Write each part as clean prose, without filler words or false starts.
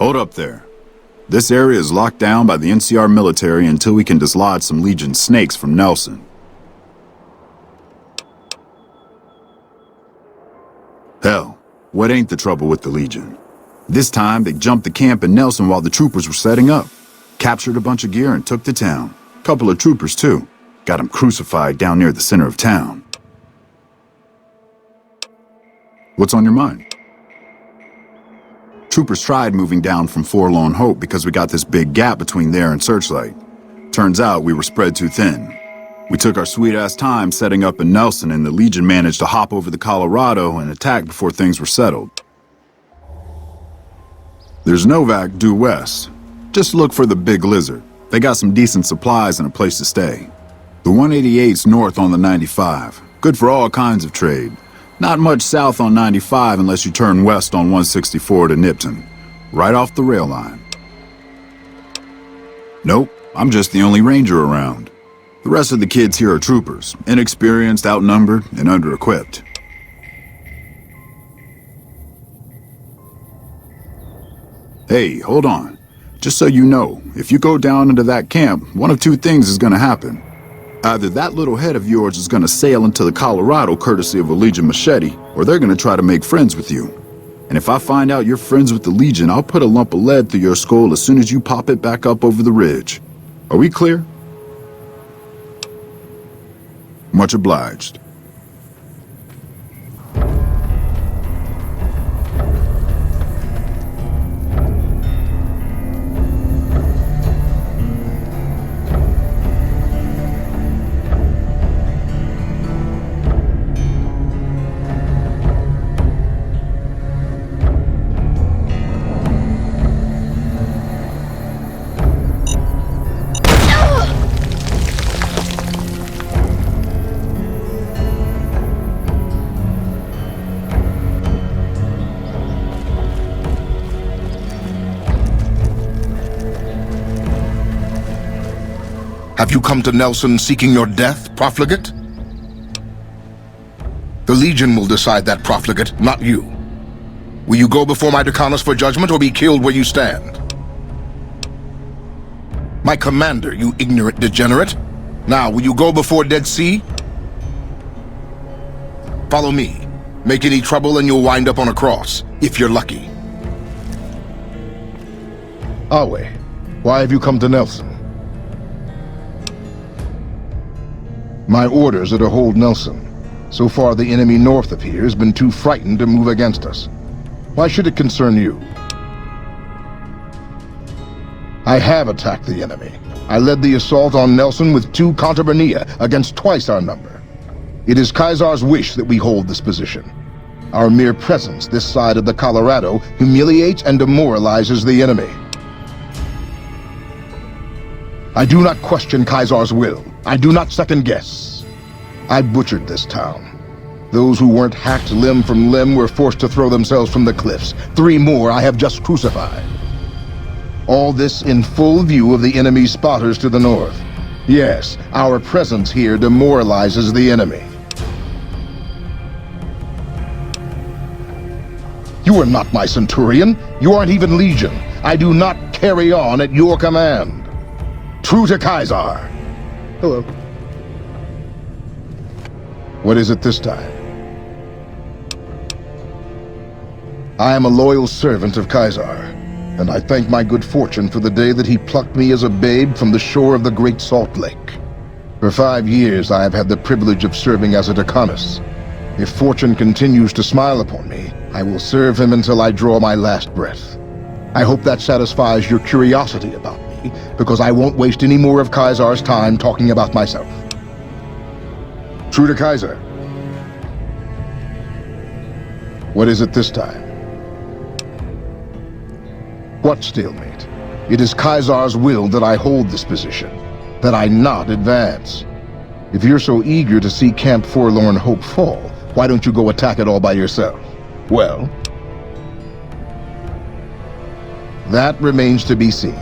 Hold up there. This area is locked down by the NCR military until we can dislodge some Legion snakes from Nelson. Hell, what ain't the trouble with the Legion? This time, they jumped the camp in Nelson while the troopers were setting up. Captured a bunch of gear and took the town. Couple of troopers, too. Got them crucified down near the center of town. What's on your mind? Troopers tried moving down from Forlorn Hope because we got this big gap between there and Searchlight. Turns out we were spread too thin. We took our sweet-ass time setting up in Nelson, and the Legion managed to hop over the Colorado and attack before things were settled. There's Novak due west. Just look for the Big Lizard. They got some decent supplies and a place to stay. The 188's north on the 95. Good for all kinds of trade. Not much south on 95 unless you turn west on 164 to Nipton. Right off the rail line. Nope, I'm just the only ranger around. The rest of the kids here are troopers. Inexperienced, outnumbered, and under-equipped. Hey, hold on. Just so you know, if you go down into that camp, one of two things is gonna happen. Either that little head of yours is gonna sail into the Colorado courtesy of a Legion machete, or they're gonna try to make friends with you. And if I find out you're friends with the Legion, I'll put a lump of lead through your skull as soon as you pop it back up over the ridge. Are we clear? Much obliged. Have you come to Nelson seeking your death, profligate? The Legion will decide that, profligate, not you. Will you go before my Decanus for judgment or be killed where you stand? My commander, you ignorant degenerate. Now, will you go before Dead Sea? Follow me. Make any trouble and you'll wind up on a cross, if you're lucky. Awe, why have you come to Nelson? My orders are to hold Nelson. So far, the enemy north of here has been too frightened to move against us. Why should it concern you? I have attacked the enemy. I led the assault on Nelson with 2 Contubernia against twice our number. It is Caesar's wish that we hold this position. Our mere presence this side of the Colorado humiliates and demoralizes the enemy. I do not question Caesar's will. I do not second guess. I butchered this town. Those who weren't hacked limb from limb were forced to throw themselves from the cliffs. 3 more I have just crucified. All this in full view of the enemy's spotters to the north. Yes, our presence here demoralizes the enemy. You are not my centurion. You aren't even Legion. I do not carry on at your command. True to Caesar. Hello. What is it this time? I am a loyal servant of Caesar, and I thank my good fortune for the day that he plucked me as a babe from the shore of the Great Salt Lake. For 5 years I have had the privilege of serving as a Decanus. If fortune continues to smile upon me, I will serve him until I draw my last breath. I hope that satisfies your curiosity about me, because I won't waste any more of Caesar's time talking about myself. True to Caesar. What is it this time? What stalemate? It is Caesar's will that I hold this position, that I not advance. If you're so eager to see Camp Forlorn Hope fall, why don't you go attack it all by yourself? Well, that remains to be seen.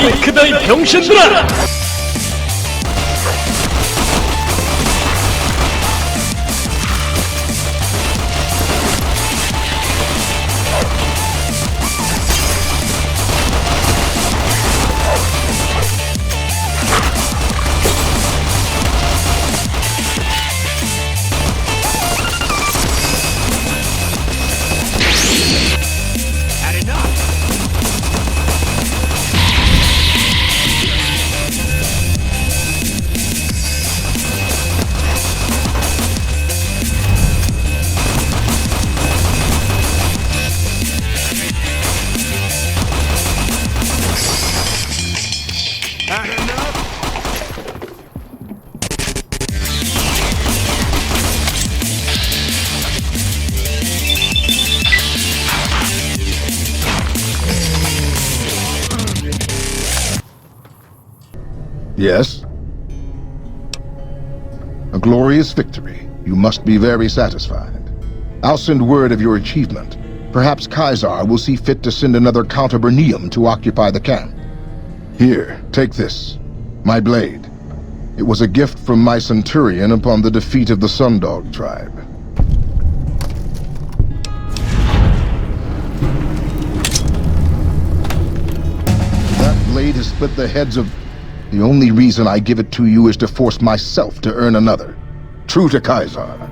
페이크다 이 병신들아! Yes? A glorious victory. You must be very satisfied. I'll send word of your achievement. Perhaps Caesar will see fit to send another Count Hibernium to occupy the camp. Here, take this. My blade. It was a gift from my centurion upon the defeat of the Sundog tribe. That blade has split the heads of... The only reason I give it to you is to force myself to earn another. True to Caesar.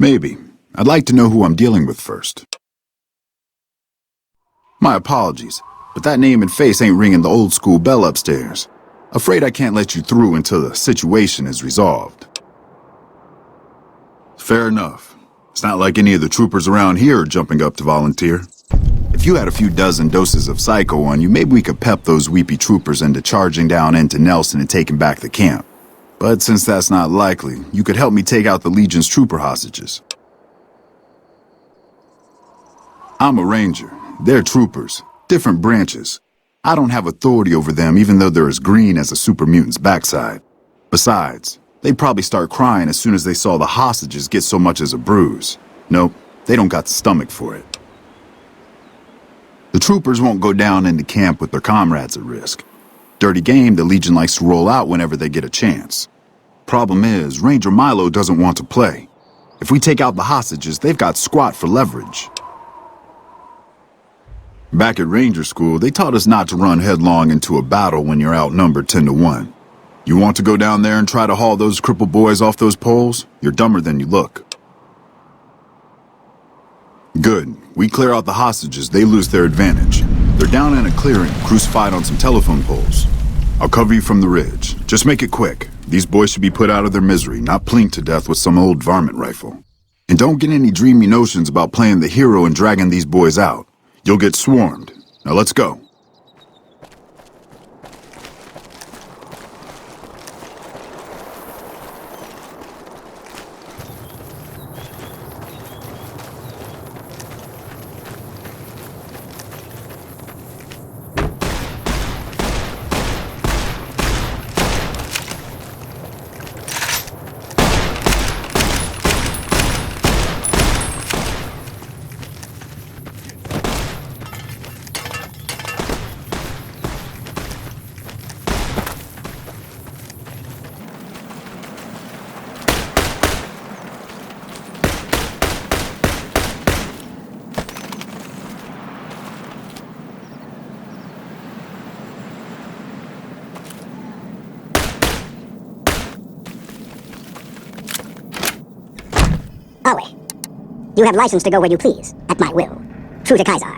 Maybe. I'd like to know who I'm dealing with first. My apologies, but that name and face ain't ringing the old school bell upstairs. Afraid I can't let you through until the situation is resolved. Fair enough. It's not like any of the troopers around here are jumping up to volunteer. If you had a few dozen doses of Psycho on you, maybe we could pep those weepy troopers into charging down into Nelson and taking back the camp. But since that's not likely, you could help me take out the Legion's trooper hostages. I'm a ranger. They're troopers. Different branches. I don't have authority over them even though they're as green as a super mutant's backside. Besides, they'd probably start crying as soon as they saw the hostages get so much as a bruise. Nope, they don't got the stomach for it. The troopers won't go down into camp with their comrades at risk. Dirty game the Legion likes to roll out whenever they get a chance. Problem is, Ranger Milo doesn't want to play. If we take out the hostages, they've got squat for leverage. Back at Ranger School, they taught us not to run headlong into a battle when you're outnumbered 10-1. You want to go down there and try to haul those crippled boys off those poles? You're dumber than you look. Good. We clear out the hostages, they lose their advantage. They're down in a clearing, crucified on some telephone poles. I'll cover you from the ridge. Just make it quick. These boys should be put out of their misery, not plinked to death with some old varmint rifle. And don't get any dreamy notions about playing the hero and dragging these boys out. You'll get swarmed. Now let's go. Always. You have license to go where you please, at my will. True to Kaiser.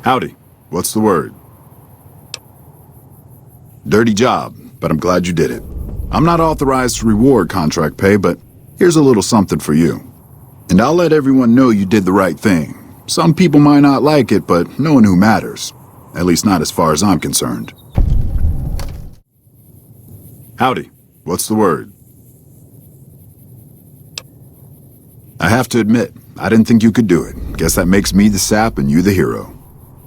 Howdy. What's the word? Dirty job, but I'm glad you did it. I'm not authorized to reward contract pay, but here's a little something for you. And I'll let everyone know you did the right thing. Some people might not like it, but no one who matters. At least not as far as I'm concerned. Howdy. What's the word? I have to admit, I didn't think you could do it. Guess that makes me the sap and you the hero.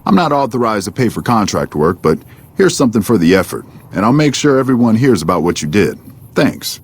I'm not authorized to pay for contract work, but here's something for the effort, and I'll make sure everyone hears about what you did. Thanks.